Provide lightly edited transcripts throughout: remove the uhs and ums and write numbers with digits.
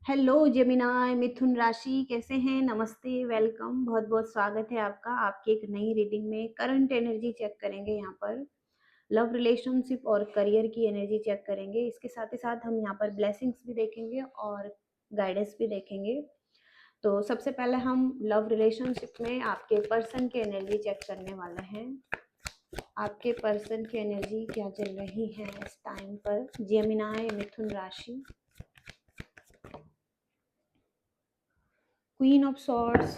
Hello Gemini मिथुन राशि कैसे हैं। नमस्ते, वेलकम, बहुत बहुत स्वागत है आपका आपकी एक नई रीडिंग में। करंट एनर्जी चेक करेंगे यहाँ पर, लव रिलेशनशिप और करियर की एनर्जी चेक करेंगे। इसके साथ ही साथ हम यहाँ पर ब्लेसिंग्स भी देखेंगे और गाइडेंस भी देखेंगे। तो सबसे पहले हम लव रिलेशनशिप में आपके पर्सन की एनर्जी चेक करने वाले हैं। आपके पर्सन की एनर्जी क्या चल रही है इस टाइम पर जेमिनाई मिथुन राशि। Queen of swords,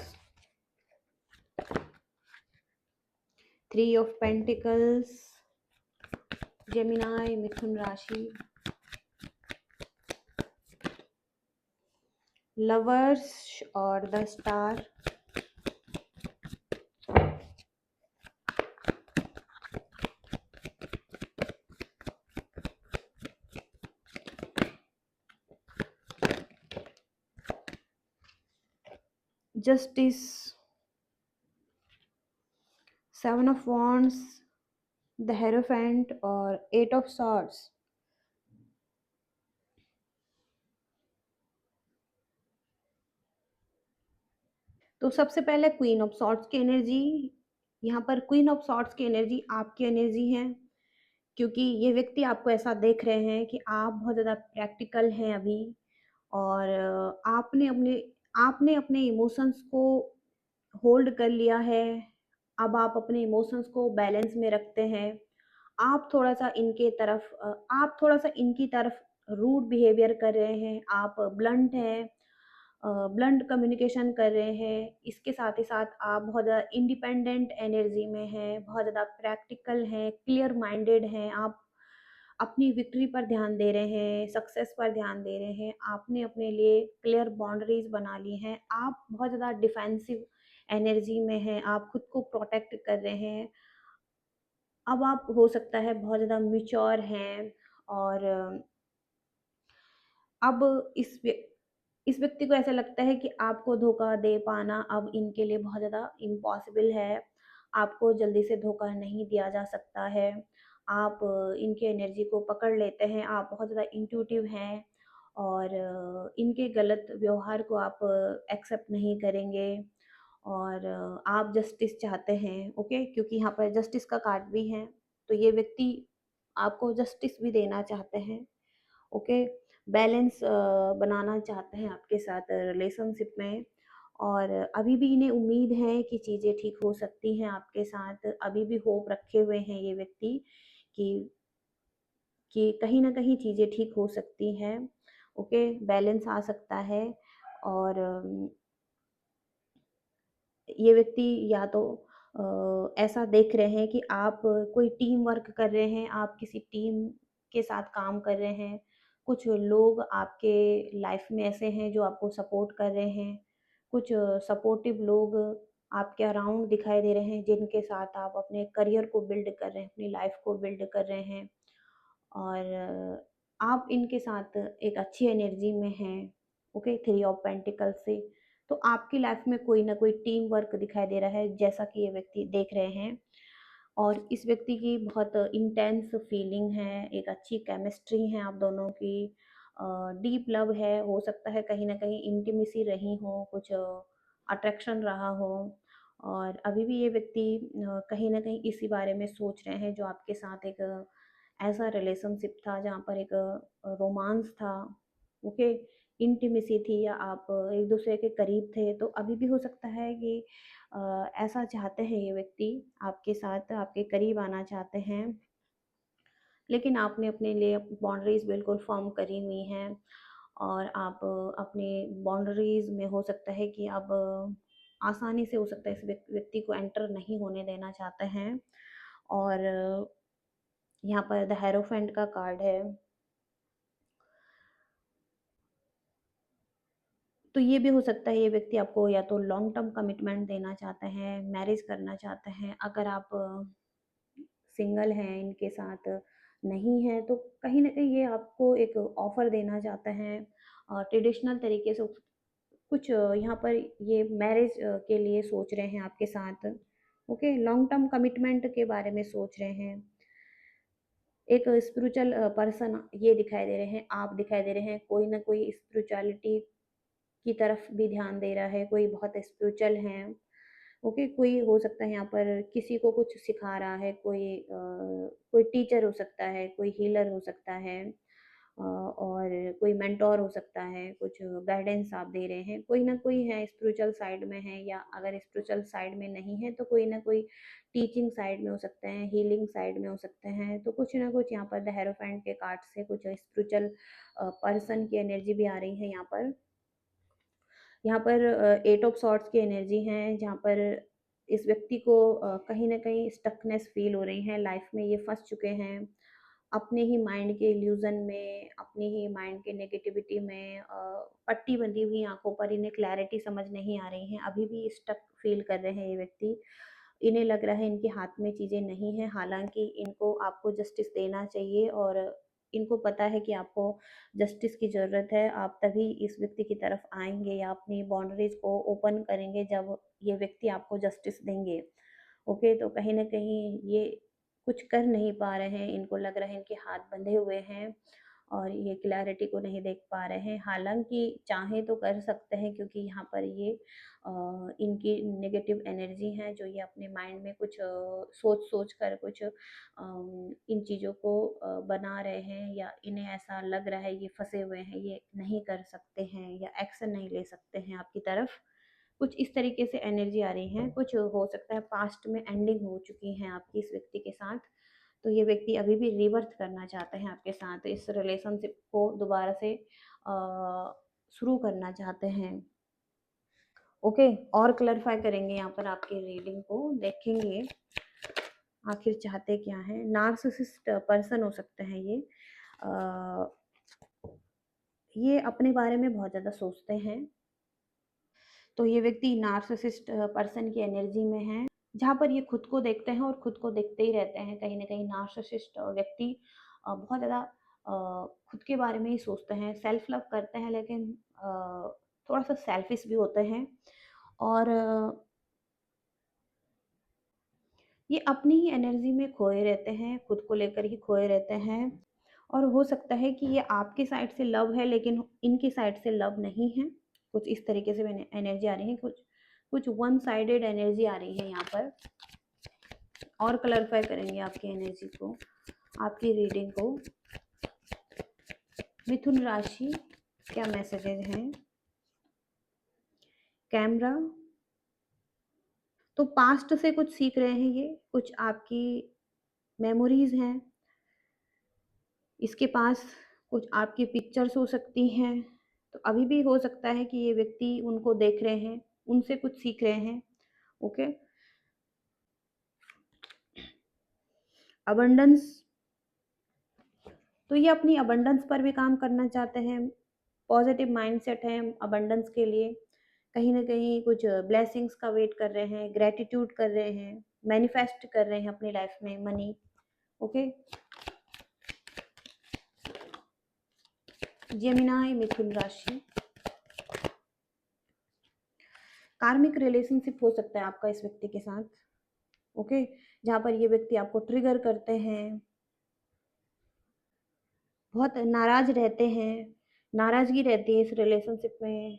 3 of Pentacles, Gemini मिथुन राशि, लवर्स और the star, justice, 7 of Wands, the hierophant और 8 of Swords। तो सबसे पहले क्वीन ऑफ सॉर्ड्स की एनर्जी। यहाँ पर क्वीन ऑफ सॉर्ड्स की एनर्जी आपकी एनर्जी है, क्योंकि ये व्यक्ति आपको ऐसा देख रहे हैं कि आप बहुत ज़्यादा प्रैक्टिकल हैं अभी, और आपने अपने इमोशंस को होल्ड कर लिया है। अब आप अपने इमोशंस को बैलेंस में रखते हैं। आप थोड़ा सा इनकी तरफ रूड बिहेवियर कर रहे हैं। आप ब्लंट हैं, ब्लंट कम्युनिकेशन कर रहे हैं। इसके साथ ही साथ आप बहुत ज़्यादा इंडिपेंडेंट एनर्जी में हैं, बहुत ज़्यादा प्रैक्टिकल हैं, क्लियर माइंडेड हैं। आप अपनी विक्ट्री पर ध्यान दे रहे हैं, सक्सेस पर ध्यान दे रहे हैं। आपने अपने लिए क्लियर बाउंड्रीज बना ली हैं। आप बहुत ज़्यादा डिफेंसिव एनर्जी में हैं, आप खुद को प्रोटेक्ट कर रहे हैं। अब आप हो सकता है बहुत ज़्यादा मैच्योर हैं, और अब इस व्यक्ति को ऐसा लगता है कि आपको धोखा दे पाना अब इनके लिए बहुत ज़्यादा इम्पॉसिबल है। आपको जल्दी से धोखा नहीं दिया जा सकता है। आप इनके एनर्जी को पकड़ लेते हैं। आप बहुत ज़्यादा इंट्यूटिव हैं, और इनके गलत व्यवहार को आप एक्सेप्ट नहीं करेंगे। और आप जस्टिस चाहते हैं, ओके, क्योंकि यहाँ पर जस्टिस का कार्ड भी है। तो ये व्यक्ति आपको जस्टिस भी देना चाहते हैं, ओके, बैलेंस बनाना चाहते हैं आपके साथ रिलेशनशिप में। और अभी भी इन्हें उम्मीद है कि चीज़ें ठीक हो सकती हैं आपके साथ। अभी भी होप रखे हुए हैं ये व्यक्ति कि कहीं ना कहीं चीज़ें ठीक हो सकती हैं, ओके, बैलेंस आ सकता है। और ये व्यक्ति या तो ऐसा देख रहे हैं कि आप कोई टीम वर्क कर रहे हैं, आप किसी टीम के साथ काम कर रहे हैं। कुछ लोग आपके लाइफ में ऐसे हैं जो आपको सपोर्ट कर रहे हैं। कुछ सपोर्टिव लोग आपके अराउंड दिखाई दे रहे हैं, जिनके साथ आप अपने करियर को बिल्ड कर रहे हैं, अपनी लाइफ को बिल्ड कर रहे हैं। और आप इनके साथ एक अच्छी एनर्जी में हैं, ओके, 3 ऑफ पेंटिकल से। तो आपकी लाइफ में कोई ना कोई टीम वर्क दिखाई दे रहा है, जैसा कि ये व्यक्ति देख रहे हैं। और इस व्यक्ति की बहुत इंटेंस फीलिंग है, एक अच्छी केमिस्ट्री है आप दोनों की, डीप लव है। हो सकता है कहीं ना कहीं इंटीमेसी रही हो, कुछ अट्रैक्शन रहा हो। और अभी भी ये व्यक्ति कहीं ना कहीं इसी बारे में सोच रहे हैं, जो आपके साथ एक ऐसा रिलेशनशिप था जहाँ पर एक रोमांस था, ओके, इंटीमेसी थी, या आप एक दूसरे के करीब थे। तो अभी भी हो सकता है कि ऐसा चाहते हैं ये व्यक्ति, आपके साथ आपके करीब आना चाहते हैं। लेकिन आपने अपने लिए बाउंड्रीज बिल्कुल फॉर्म करी हुई हैं, और आप अपने बाउंड्रीज में हो सकता है कि आप आसानी से हो सकता है इस व्यक्ति को एंटर नहीं होने देना चाहते हैं। और यहाँ पर द हेरोफेंट का कार्ड है। तो ये भी हो सकता है ये व्यक्ति आपको या तो लॉन्ग टर्म कमिटमेंट देना चाहते हैं, मैरिज करना चाहते हैं। अगर आप सिंगल हैं, इनके साथ नहीं है, तो कहीं ना कहीं ये आपको एक ऑफर देना चाहते हैं ट्रेडिशनल तरीके से। कुछ यहाँ पर ये मैरिज के लिए सोच रहे हैं आपके साथ, ओके, लॉन्ग टर्म कमिटमेंट के बारे में सोच रहे हैं। एक स्पिरिचुअल पर्सन ये दिखाई दे रहे हैं, आप दिखाई दे रहे हैं। कोई ना कोई स्पिरिचुअलिटी की तरफ भी ध्यान दे रहा है, कोई बहुत स्पिरिचुअल है। ओके, कोई हो सकता है यहाँ पर किसी को कुछ सिखा रहा है, कोई टीचर हो सकता है, कोई हीलर हो सकता है, और कोई मेंटोर हो सकता है, कुछ गाइडेंस आप दे रहे हैं, कोई ना कोई है स्पिरिचुअल साइड में है, या अगर स्पिरिचुअल साइड में नहीं है तो कोई ना कोई टीचिंग साइड में हो सकते हैं, हीलिंग साइड में हो सकते हैं। तो कुछ ना कुछ यहाँ पर द हेरोफेंट के कार्ड से कुछ स्पिरिचुअल पर्सन की एनर्जी भी आ रही है यहाँ पर। यहाँ पर एट ऑफ सॉर्ड्स की एनर्जी है, जहाँ पर इस व्यक्ति को कहीं न कहीं स्टकनेस फ़ील हो रही है, लाइफ़ में ये फँस चुके हैं, अपने ही माइंड के इल्यूज़न में, अपनी ही माइंड के नेगेटिविटी में, पट्टी बंधी हुई आँखों पर, इन्हें क्लैरिटी समझ नहीं आ रही है, अभी भी स्टक फ़ील कर रहे हैं ये व्यक्ति। इन्हें लग रहा है इनके हाथ में चीज़ें नहीं हैं, हालाँकि इनको आपको जस्टिस देना चाहिए, और इनको पता है कि आपको जस्टिस की ज़रूरत है। आप तभी इस व्यक्ति की तरफ आएँगे या अपनी बाउंड्रीज़ को ओपन करेंगे जब ये व्यक्ति आपको जस्टिस देंगे। ओके, तो कहीं न कहीं ये कुछ कर नहीं पा रहे हैं, इनको लग रहा है इनके हाथ बंधे हुए हैं और ये क्लैरिटी को नहीं देख पा रहे हैं। हालाँकि चाहें तो कर सकते हैं, क्योंकि यहाँ पर ये इनकी नेगेटिव एनर्जी है, जो ये अपने माइंड में कुछ सोच-सोच कर कुछ इन चीज़ों को बना रहे हैं, या इन्हें ऐसा लग रहा है ये फँसे हुए हैं, ये नहीं कर सकते हैं या एक्शन नहीं ले सकते हैं आपकी तरफ। कुछ इस तरीके से एनर्जी आ रही है, कुछ हो सकता है पास्ट में एंडिंग हो चुकी है आपकी इस व्यक्ति के साथ, तो ये व्यक्ति अभी भी रिवर्स करना चाहते हैं आपके साथ, इस रिलेशनशिप को दोबारा से शुरू करना चाहते हैं। ओके, और क्लैरिफाई करेंगे यहाँ पर आपकी रीडिंग को, देखेंगे आखिर चाहते क्या हैं। नार्सिसिस्ट पर्सन हो सकते हैं ये अपने बारे में बहुत ज़्यादा सोचते हैं। तो ये व्यक्ति नार्सिसिस्ट पर्सन की एनर्जी में है, जहाँ पर ये खुद को देखते हैं और खुद को देखते ही रहते हैं। कहीं न कहीं नार्सिसिस्ट व्यक्ति बहुत ज़्यादा खुद के बारे में ही सोचते हैं, सेल्फ लव करते हैं, लेकिन थोड़ा-सा सेल्फिश भी होते हैं, और ये अपनी ही एनर्जी में खोए रहते हैं, खुद को लेकर ही खोए रहते हैं, और हो सकता है कि ये आपकी साइड से लव है, लेकिन इनकी साइड से लव नहीं है। कुछ इस तरीके से मैंने एनर्जी आ रही है, कुछ कुछ वन साइडेड एनर्जी आ रही है यहाँ पर। और क्लैरिफाई करेंगे आपकी एनर्जी को, आपकी रीडिंग को। मिथुन राशि, क्या मैसेजेस हैं? कैमरा, तो पास्ट से कुछ सीख रहे हैं ये, कुछ आपकी मेमोरीज हैं, इसके पास कुछ आपकी पिक्चर्स हो सकती हैं, तो अभी भी हो सकता है कि ये व्यक्ति उनको देख रहे हैं, उनसे कुछ सीख रहे हैं। ओके, अबंडेंस, तो ये अपनी अबंडेंस पर भी काम करना चाहते हैं, पॉजिटिव माइंडसेट है अबंडेंस के लिए, कहीं ना कहीं कुछ ब्लेसिंग्स का वेट कर रहे हैं, ग्रेटिट्यूड कर रहे हैं, मैनिफेस्ट कर रहे हैं अपनी लाइफ में मनी। ओके, जेमिनाई मिथुन राशि, कार्मिक रिलेशनशिप हो सकता है आपका इस व्यक्ति के साथ। ओके, जहाँ पर ये व्यक्ति आपको ट्रिगर करते हैं, बहुत नाराज रहते हैं, नाराजगी रहती है इस रिलेशनशिप में,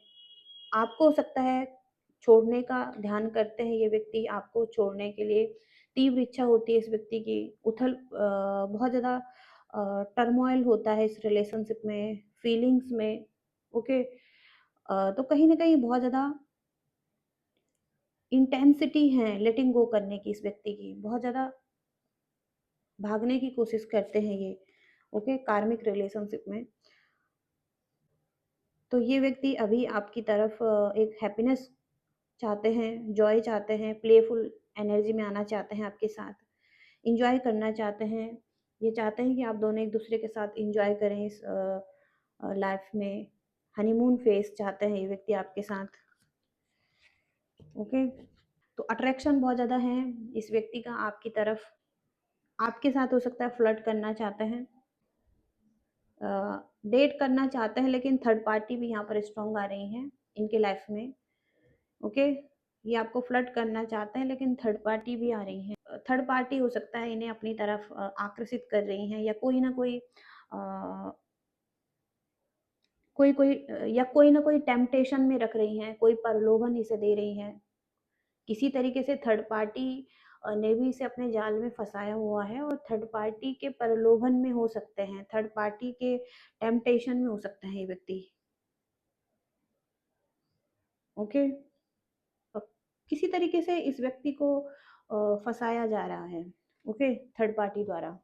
आपको हो सकता है छोड़ने का ध्यान करते हैं ये व्यक्ति, आपको छोड़ने के लिए तीव्र इच्छा होती है इस व्यक्ति की, बहुत ज़्यादा टर्मोइल होता है इस रिलेशनशिप में, फीलिंग्स में। ओके, तो कहीं ना कहीं बहुत ज़्यादा इंटेंसिटी है लेटिंग गो करने की इस व्यक्ति की, बहुत ज़्यादा भागने की कोशिश करते हैं ये। ओके, कार्मिक रिलेशनशिप में, तो ये व्यक्ति अभी आपकी तरफ एक हैप्पीनेस चाहते हैं, जॉय चाहते हैं, प्लेफुल एनर्जी में आना चाहते हैं आपके साथ, एन्जॉय करना चाहते हैं। ये चाहते हैं कि आप दोनों एक-दूसरे के साथ एन्जॉय करें इस लाइफ में, हनीमून फेज़ चाहते हैं ये व्यक्ति आपके साथ। ओके, तो अट्रैक्शन बहुत ज़्यादा है इस व्यक्ति का आपकी तरफ, आपके साथ हो सकता है फ्लर्ट करना चाहते हैं, डेट करना चाहते हैं, लेकिन थर्ड पार्टी भी यहाँ पर स्ट्रॉन्ग आ रही हैं इनके लाइफ में। ओके, ये आपको फ्लर्ट करना चाहते हैं, लेकिन थर्ड पार्टी भी आ रही हैं, थर्ड पार्टी हो सकता है इन्हें अपनी तरफ आकर्षित कर रही हैं, या कोई ना कोई या कोई ना कोई टेम्पटेशन में रख रही हैं, कोई प्रलोभन इसे दे रही हैं। किसी तरीके से थर्ड पार्टी ने भी इसे अपने जाल में फँसाया हुआ है और थर्ड पार्टी के प्रलोभन में हो सकते हैं, थर्ड पार्टी के टेम्पटेशन में हो सकता है ये व्यक्ति। ओके? अ, किसी तरीके से इस व्यक्ति को फँसाया जा रहा है, ओके? थर्ड पार्टी द्वारा।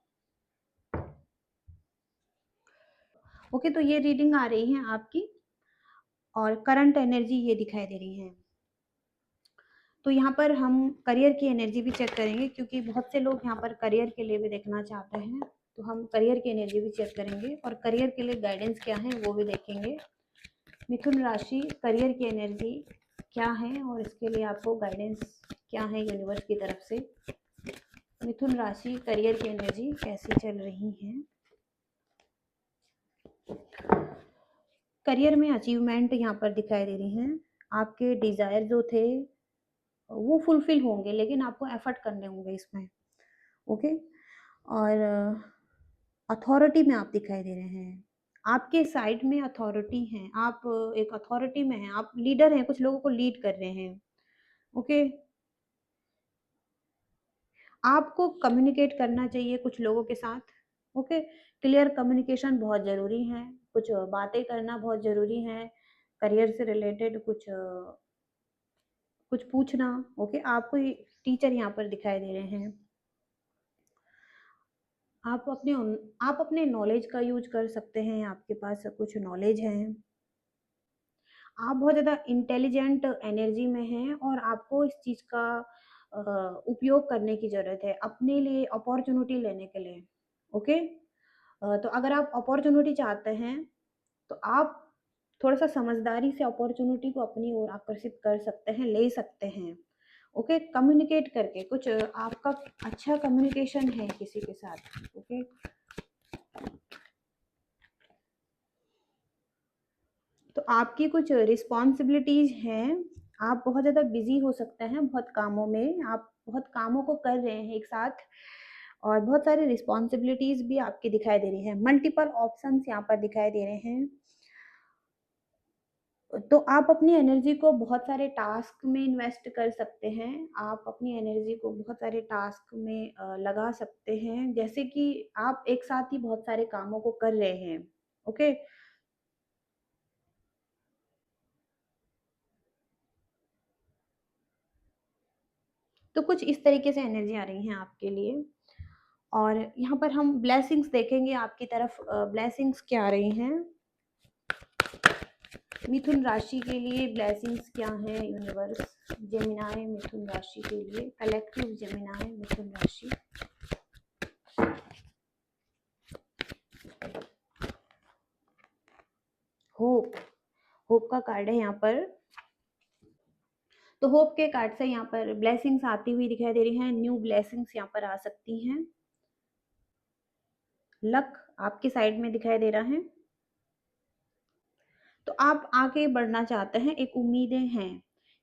ओके, तो ये रीडिंग आ रही है आपकी और करंट एनर्जी ये दिखाई दे रही है। तो यहाँ पर हम करियर की एनर्जी भी चेक करेंगे क्योंकि बहुत से लोग यहाँ पर करियर के लिए भी देखना चाहते हैं। तो हम करियर की एनर्जी भी चेक करेंगे और करियर के लिए गाइडेंस क्या है वो भी देखेंगे। मिथुन राशि करियर की एनर्जी क्या है और इसके लिए आपको गाइडेंस क्या है यूनिवर्स की तरफ से। मिथुन राशि करियर की एनर्जी कैसी चल रही है। करियर में अचीवमेंट यहाँ पर दिखाई दे रही हैं। आपके डिज़ायर जो थे वो फुलफिल होंगे लेकिन आपको एफर्ट करने होंगे इसमें, ओके? और अथॉरिटी में आप दिखाई दे रहे हैं। आपके साइड में अथॉरिटी हैं, आप एक अथॉरिटी में हैं, आप लीडर हैं, कुछ लोगों को लीड कर रहे हैं, ओके? आपको कम्युनिकेट करना चाहिए कुछ लोगों के साथ, ओके? क्लियर कम्युनिकेशन बहुत ज़रूरी है, कुछ बातें करना बहुत ज़रूरी है, करियर से रिलेटेड कुछ पूछना, ओके? आपको ये टीचर यहाँ पर दिखाई दे रहे हैं। आप अपने नॉलेज का यूज़ कर सकते हैं, आपके पास कुछ नॉलेज है। आप बहुत ज़्यादा इंटेलिजेंट एनर्जी में हैं और आपको इस चीज़ का अ, उपयोग करने की ज़रूरत है, अपने लिए अपॉर्च्युनिटी लेने के लिए, ओके? तो अगर आप अपॉर्च्युनिटी चाहते हैं, तो आप थोड़ा-सा समझदारी से अपॉर्च्युनिटी को अपनी ओर आकर्षित कर सकते हैं, ले सकते हैं, ओके? कम्युनिकेट करके कुछ आपका अच्छा कम्युनिकेशन है किसी के साथ, ओके? तो आपकी कुछ रिस्पॉन्सिबिलिटीज़ हैं, आप बहुत ज़्यादा बिज़ी हो सकते हैं बहुत कामों में, आप बहुत कामों को कर रहे हैं एक साथ और बहुत सारी रिस्पॉन्सिबिलिटीज़ भी आपकी दिखाई दे रही हैं, मल्टीपल ऑप्शंस यहाँ पर दिखाई दे रहे हैं। तो आप अपनी एनर्जी को बहुत सारे टास्क में इन्वेस्ट कर सकते हैं, आप अपनी एनर्जी को बहुत सारे टास्क में लगा सकते हैं, जैसे कि आप एक साथ ही बहुत सारे कामों को कर रहे हैं, ओके? तो कुछ इस तरीके से एनर्जी आ रही हैं आपके लिए और यहाँ पर हम ब्लेसिंग्स देखेंगे आपकी तरफ ब्लेसिंग्स क्या आ रही हैं। मिथुन राशि के लिए ब्लेसिंग्स क्या हैं यूनिवर्स। जेमिनाई मिथुन राशि के लिए कलेक्टिव जेमिनाई मिथुन राशि। होप होप का कार्ड है यहाँ पर। तो होप के कार्ड से यहाँ पर ब्लेसिंग्स आती हुई दिखाई दे रही हैं, न्यू ब्लेसिंग्स यहाँ पर आ सकती हैं। लक आपकी साइड में दिखाई दे रहा है। तो आप आगे बढ़ना चाहते हैं, एक उम्मीदें हैं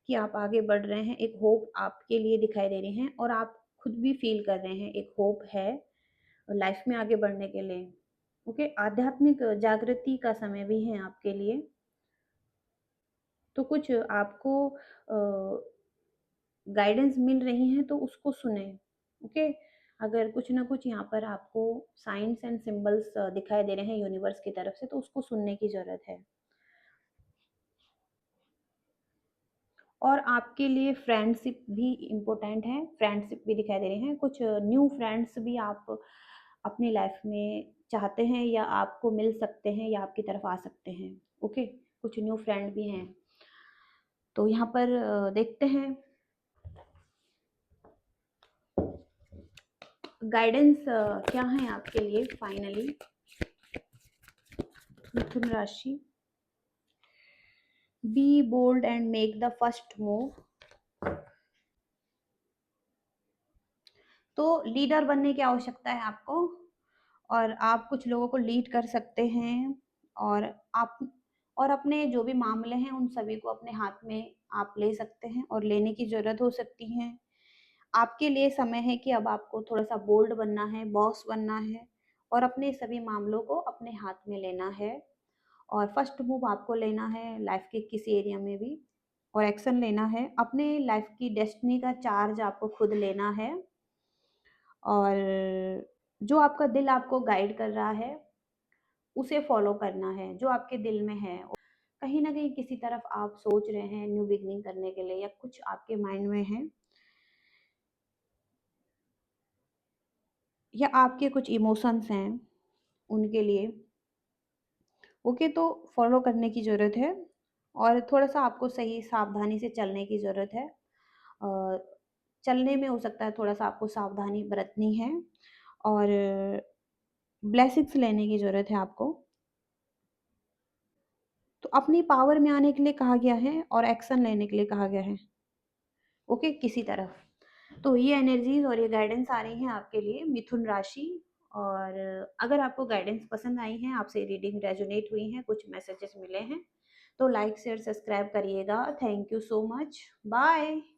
कि आप आगे बढ़ रहे हैं, एक होप आपके लिए दिखाई दे रही हैं और आप खुद भी फील कर रहे हैं, एक होप है लाइफ में आगे बढ़ने के लिए, ओके? आध्यात्मिक जागृति का समय भी है आपके लिए। तो कुछ आपको गाइडेंस मिल रही हैं तो उसको सुने, ओके? अगर कुछ ना कुछ यहाँ पर आपको साइंस एंड सिंबल्स दिखाई दे रहे हैं यूनिवर्स की तरफ से तो उसको सुनने की ज़रूरत है। और आपके लिए फ्रेंडशिप भी इम्पोर्टेंट है, फ्रेंडशिप भी दिखाई दे रहे हैं, कुछ न्यू फ्रेंड्स भी आप अपनी लाइफ में चाहते हैं या आपको मिल सकते हैं या आपकी तरफ आ सकते हैं, ओके? कुछ न्यू फ्रेंड भी हैं। तो यहाँ पर देखते हैं गाइडेंस क्या है आपके लिए फाइनली। मिथुन राशि be bold and make the first move. तो लीडर बनने की आवश्यकता है आपको और आप कुछ लोगों को लीड कर सकते हैं और आप और अपने जो भी मामले हैं उन सभी को अपने हाथ में आप ले सकते हैं और लेने की ज़रूरत हो सकती है। आपके लिए समय है कि अब आपको थोड़ा-सा बोल्ड बनना है, बॉस बनना है और अपने सभी मामलों को अपने हाथ में लेना है और फर्स्ट मूव आपको लेना है लाइफ के किसी एरिया में भी, और एक्शन लेना है। अपने लाइफ की डेस्टिनी का चार्ज आपको खुद लेना है, और जो आपका दिल आपको गाइड कर रहा है उसे फॉलो करना है, जो आपके दिल में है। कहीं न कहीं किसी तरफ आप सोच रहे हैं न्यू बिगिनिंग करने के लिए, या कुछ आपके माइंड में है, या आपके कुछ इमोशंस हैं उनके लिए, ओके, तो फॉलो करने की ज़रूरत है, और थोड़ा-सा आपको सही सावधानी से चलने की ज़रूरत है। अ, चलने में हो सकता है थोड़ा-सा आपको सावधानी बरतनी है, और ब्लेसिंग्स लेने की ज़रूरत है आपको। तो अपनी पावर में आने के लिए कहा गया है, और एक्शन लेने के लिए कहा गया है, ओके, किसी तरफ। तो ये एनर्जीज़ और ये गाइडेंस आ रही हैं आपके लिए मिथुन राशि। और अगर आपको गाइडेंस पसंद आई हैं, आपसे रीडिंग रेजोनेट हुई हैं, कुछ मैसेजेस मिले हैं, तो लाइक, शेयर, सब्सक्राइब करिएगा। Thank you so much. Bye.